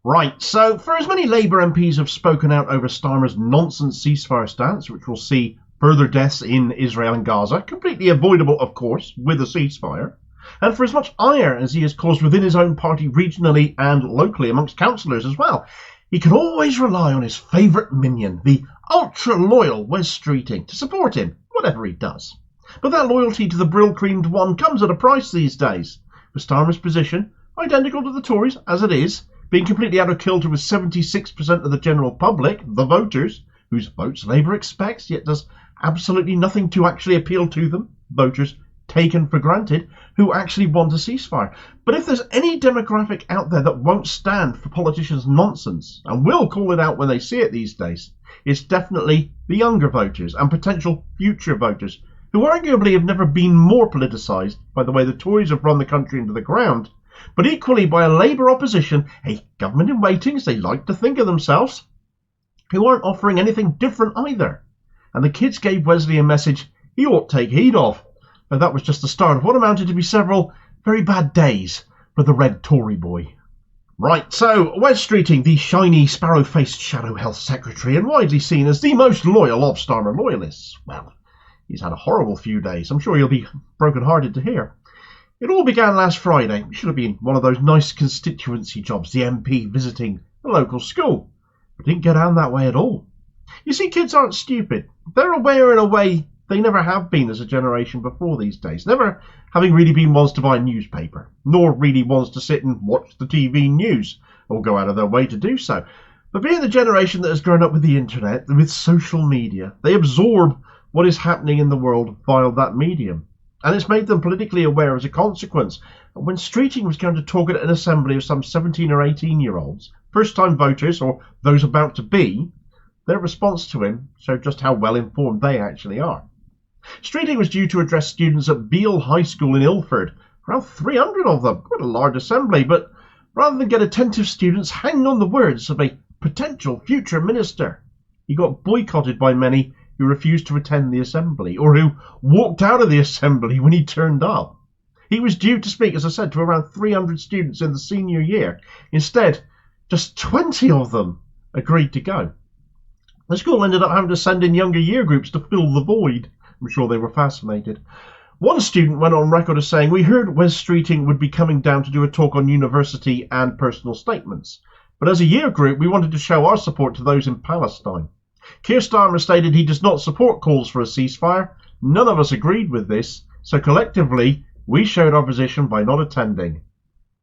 Right, so for as many Labour MPs have spoken out over Starmer's nonsense ceasefire stance, which will see further deaths in Israel and Gaza, completely avoidable, of course, with a ceasefire, and for as much ire as he has caused within his own party regionally and locally amongst councillors as well, he can always rely on his favourite minion, the ultra-loyal Wes Streeting, to support him, whatever he does. But that loyalty to the brylcreemed one comes at a price these days. For Starmer's position, identical to the Tories as it is, being completely out of kilter with 76% of the general public, the voters, whose votes Labour expects, yet does absolutely nothing to actually appeal to them, voters taken for granted, who actually want a ceasefire. But if there's any demographic out there that won't stand for politicians' nonsense, and will call it out when they see it these days, it's definitely the younger voters and potential future voters, who arguably have never been more politicised by the way the Tories have run the country into the ground, but equally by a Labour opposition, a government in waiting as they like to think of themselves, who aren't offering anything different either. And the kids gave Wesley a message he ought to take heed of. But that was just the start of what amounted to be several very bad days for the Red Tory boy. Right, so Wes Streeting, the shiny, sparrow-faced Shadow Health Secretary, and widely seen as the most loyal of Starmer loyalists. Well, he's had a horrible few days. I'm sure you'll be broken-hearted to hear. It all began last Friday. It should have been one of those nice constituency jobs, the MP visiting the local school. But it didn't go down that way at all. You see, kids aren't stupid. They're aware in a way they never have been as a generation before these days, never having really been ones to buy a newspaper, nor really ones to sit and watch the TV news, or go out of their way to do so. But being the generation that has grown up with the internet, with social media, they absorb what is happening in the world via that medium. And it's made them politically aware as a consequence. And when Streeting was going to talk at an assembly of some 17 or 18-year-olds, first-time voters, or those about to be, their response to him showed just how well-informed they actually are. Streeting was due to address students at Beale High School in Ilford, around 300 of them, quite a large assembly, but rather than get attentive students hanging on the words of a potential future minister, he got boycotted by many who refused to attend the assembly, or who walked out of the assembly when he turned up. He was due to speak, as I said, to around 300 students in the senior year. Instead, just 20 of them agreed to go. The school ended up having to send in younger year groups to fill the void. I'm sure they were fascinated. One student went on record as saying, "We heard Wes Streeting would be coming down to do a talk on university and personal statements. But as a year group, we wanted to show our support to those in Palestine." Keir Starmer stated he does not support calls for a ceasefire. None of us agreed with this, so collectively we showed our position by not attending.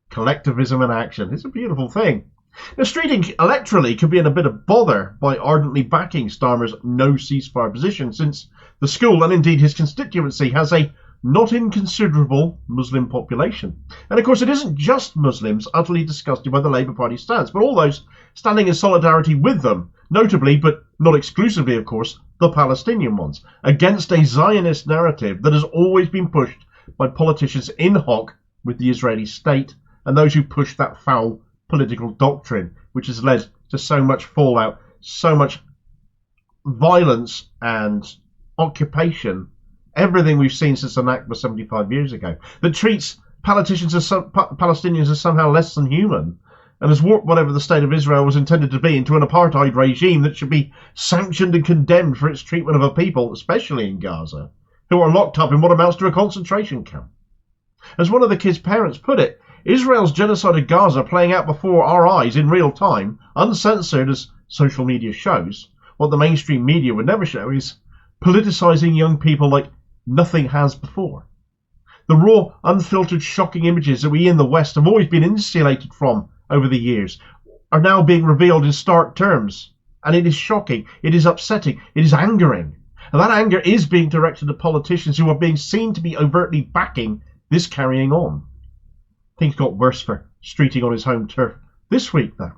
Collectivism in action. It's a beautiful thing. Now, Streeting electorally could be in a bit of bother by ardently backing Starmer's no ceasefire position, since the school, and indeed his constituency, has a not inconsiderable Muslim population. And of course it isn't just Muslims utterly disgusted by the Labour Party stance, but all those standing in solidarity with them, notably, but not exclusively of course, the Palestinian ones, against a Zionist narrative that has always been pushed by politicians in hoc with the Israeli state and those who push that foul political doctrine, which has led to so much fallout, so much violence and occupation, everything we've seen since the Nakba 75 years ago, that treats Palestinians as somehow less than human, and has warped whatever the state of Israel was intended to be into an apartheid regime that should be sanctioned and condemned for its treatment of a people, especially in Gaza, who are locked up in what amounts to a concentration camp. As one of the kids' parents put it, Israel's genocide of Gaza playing out before our eyes in real time, uncensored as social media shows. What the mainstream media would never show is politicising young people like nothing has before. The raw, unfiltered, shocking images that we in the West have always been insulated from over the years are now being revealed in stark terms. And it is shocking, it is upsetting, it is angering. And that anger is being directed at politicians who are being seen to be overtly backing this carrying on. Things got worse for Streeting on his home turf this week, though.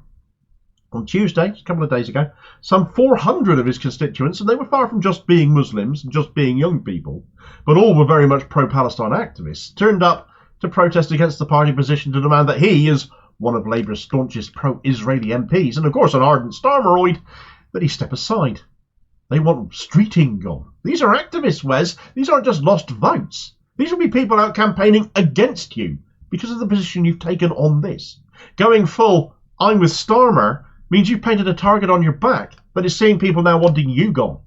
On Tuesday, a couple of days ago, some 400 of his constituents, and they were far from just being Muslims and just being young people, but all were very much pro-Palestine activists, turned up to protest against the party position to demand that he, as one of Labour's staunchest pro-Israeli MPs, and of course an ardent Starmeroid, that he step aside. They want Streeting gone. These are activists, Wes. These aren't just lost votes. These will be people out campaigning against you because of the position you've taken on this. Going full I'm with Starmer means you've painted a target on your back that is seeing people now wanting you gone.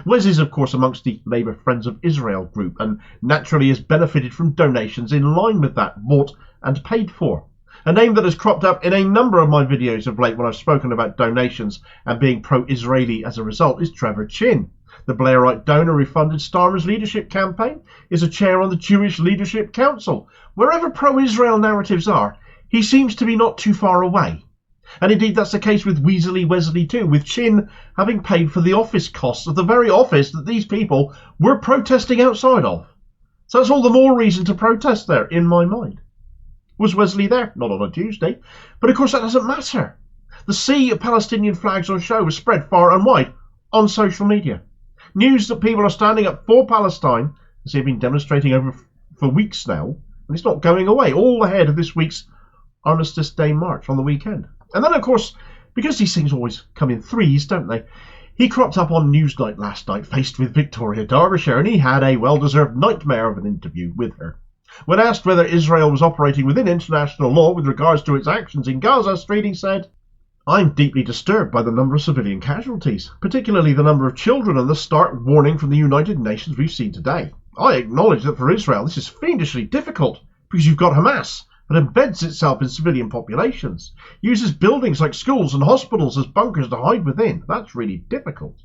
Wes is, of course, amongst the Labour Friends of Israel group and naturally has benefited from donations in line with that, bought and paid for. A name that has cropped up in a number of my videos of late when I've spoken about donations and being pro-Israeli as a result is Trevor Chin. The Blairite donor who funded Starmer's leadership campaign is a chair on the Jewish Leadership Council. Wherever pro-Israel narratives are, he seems to be not too far away. And indeed that's the case with Wesley too, with Chin having paid for the office costs of the very office that these people were protesting outside of. So that's all the more reason to protest there, in my mind. Was Wesley there? Not on a Tuesday. But of course that doesn't matter. The sea of Palestinian flags on show was spread far and wide on social media. News that people are standing up for Palestine, as they've been demonstrating for weeks now, and it's not going away, all ahead of this week's Armistice Day march on the weekend. And then, of course, because these things always come in threes, don't they, he cropped up on Newsnight last night, faced with Victoria Derbyshire, and he had a well-deserved nightmare of an interview with her. When asked whether Israel was operating within international law with regards to its actions in Gaza, Streeting said, "I'm deeply disturbed by the number of civilian casualties, particularly the number of children and the stark warning from the United Nations we've seen today. I acknowledge that for Israel this is fiendishly difficult, because you've got Hamas, that embeds itself in civilian populations, uses buildings like schools and hospitals as bunkers to hide within. That's really difficult."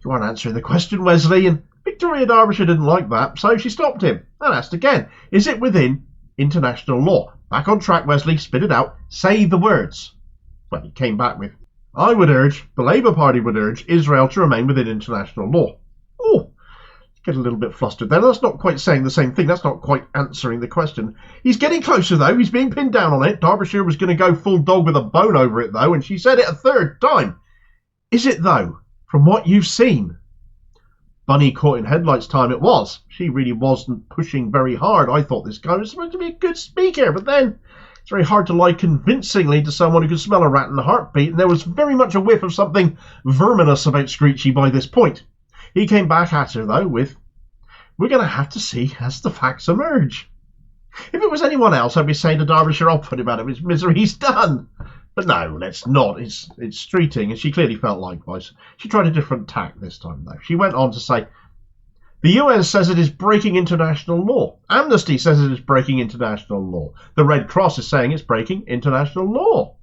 You aren't answering the question, Wesley, and Victoria Derbyshire didn't like that, so she stopped him and asked again, is it within international law? Back on track, Wesley, spit it out, say the words. Well, he came back with, the Labour Party would urge Israel to remain within international law. Oh, get a little bit flustered then. That's not quite saying the same thing. That's not quite answering the question. He's getting closer, though. He's being pinned down on it. Derbyshire was going to go full dog with a bone over it, though, and she said it a third time. Is it, though, from what you've seen? Bunny caught in headlights time it was. She really wasn't pushing very hard. I thought this guy was supposed to be a good speaker, but then it's very hard to lie convincingly to someone who could smell a rat in a heartbeat, and there was very much a whiff of something verminous about Screechy by this point. He came back at her, though, with, "We're going to have to see as the facts emerge." If it was anyone else, I'd be saying to Derbyshire, I'll put him out of his misery, he's done. But no, let's not. It's Streeting, and she clearly felt likewise. She tried a different tack this time, though. She went on to say, "The UN says it is breaking international law. Amnesty says it is breaking international law. The Red Cross is saying it's breaking international law."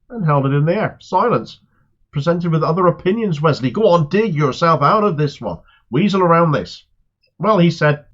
And held it in the air. Silence. Presented with other opinions, Wesley. Go on, dig yourself out of this one. Weasel around this. Well, he said,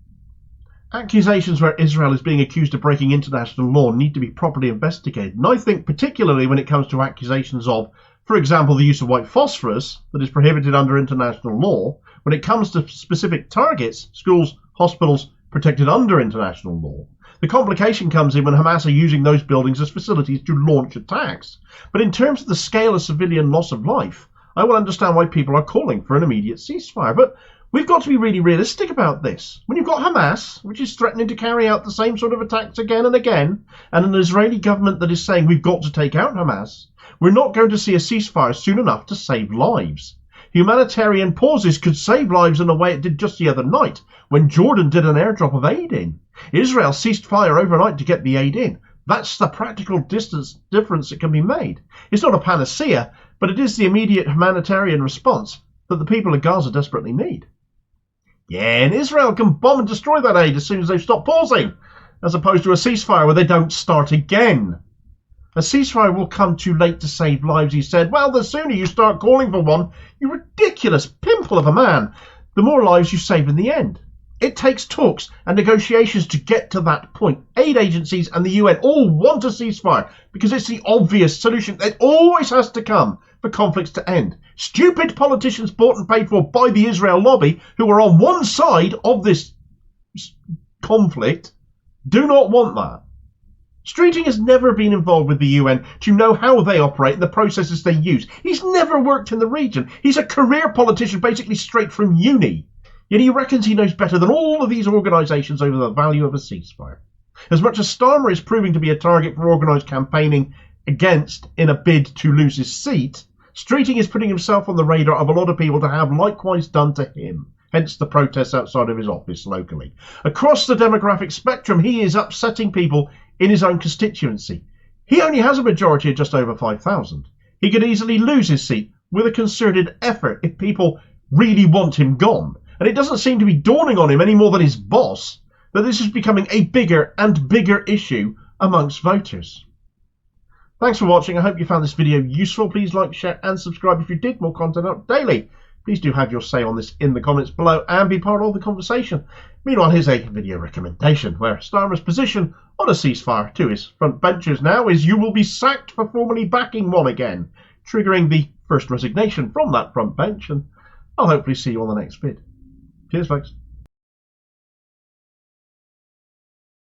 accusations where Israel is being accused of breaking international law need to be properly investigated. And I think particularly when it comes to accusations of, for example, the use of white phosphorus that is prohibited under international law, when it comes to specific targets, schools, hospitals, protected under international law, the complication comes in when Hamas are using those buildings as facilities to launch attacks. But in terms of the scale of civilian loss of life, I will understand why people are calling for an immediate ceasefire. But we've got to be really realistic about this. When you've got Hamas, which is threatening to carry out the same sort of attacks again and again, and an Israeli government that is saying we've got to take out Hamas, we're not going to see a ceasefire soon enough to save lives. Humanitarian pauses could save lives in a way it did just the other night, when Jordan did an airdrop of aid in. Israel ceased fire overnight to get the aid in. That's the practical difference that can be made. It's not a panacea, but it is the immediate humanitarian response that the people of Gaza desperately need. Yeah, and Israel can bomb and destroy that aid as soon as they've stopped pausing, as opposed to a ceasefire where they don't start again. A ceasefire will come too late to save lives, he said. Well, the sooner you start calling for one, you ridiculous pimple of a man, the more lives you save in the end. It takes talks and negotiations to get to that point. Aid agencies and the UN all want a ceasefire because it's the obvious solution that always has to come for conflicts to end. Stupid politicians bought and paid for by the Israel lobby who are on one side of this conflict do not want that. Streeting has never been involved with the UN to know how they operate and the processes they use. He's never worked in the region. He's a career politician basically straight from uni. Yet he reckons he knows better than all of these organisations over the value of a ceasefire. As much as Starmer is proving to be a target for organised campaigning against in a bid to lose his seat, Streeting is putting himself on the radar of a lot of people to have likewise done to him, hence the protests outside of his office locally. Across the demographic spectrum, he is upsetting people in his own constituency. He only has a majority of just over 5,000. He could easily lose his seat with a concerted effort if people really want him gone. And it doesn't seem to be dawning on him any more than his boss that this is becoming a bigger and bigger issue amongst voters. Thanks for watching. I hope you found this video useful. Please like, share and subscribe if you did. More content up daily. Please do have your say on this in the comments below and be part of the conversation. Meanwhile, here's a video recommendation where Starmer's position on a ceasefire to his front benchers now is you will be sacked for formally backing one again, triggering the first resignation from that front bench, and I'll hopefully see you on the next vid. Cheers, folks.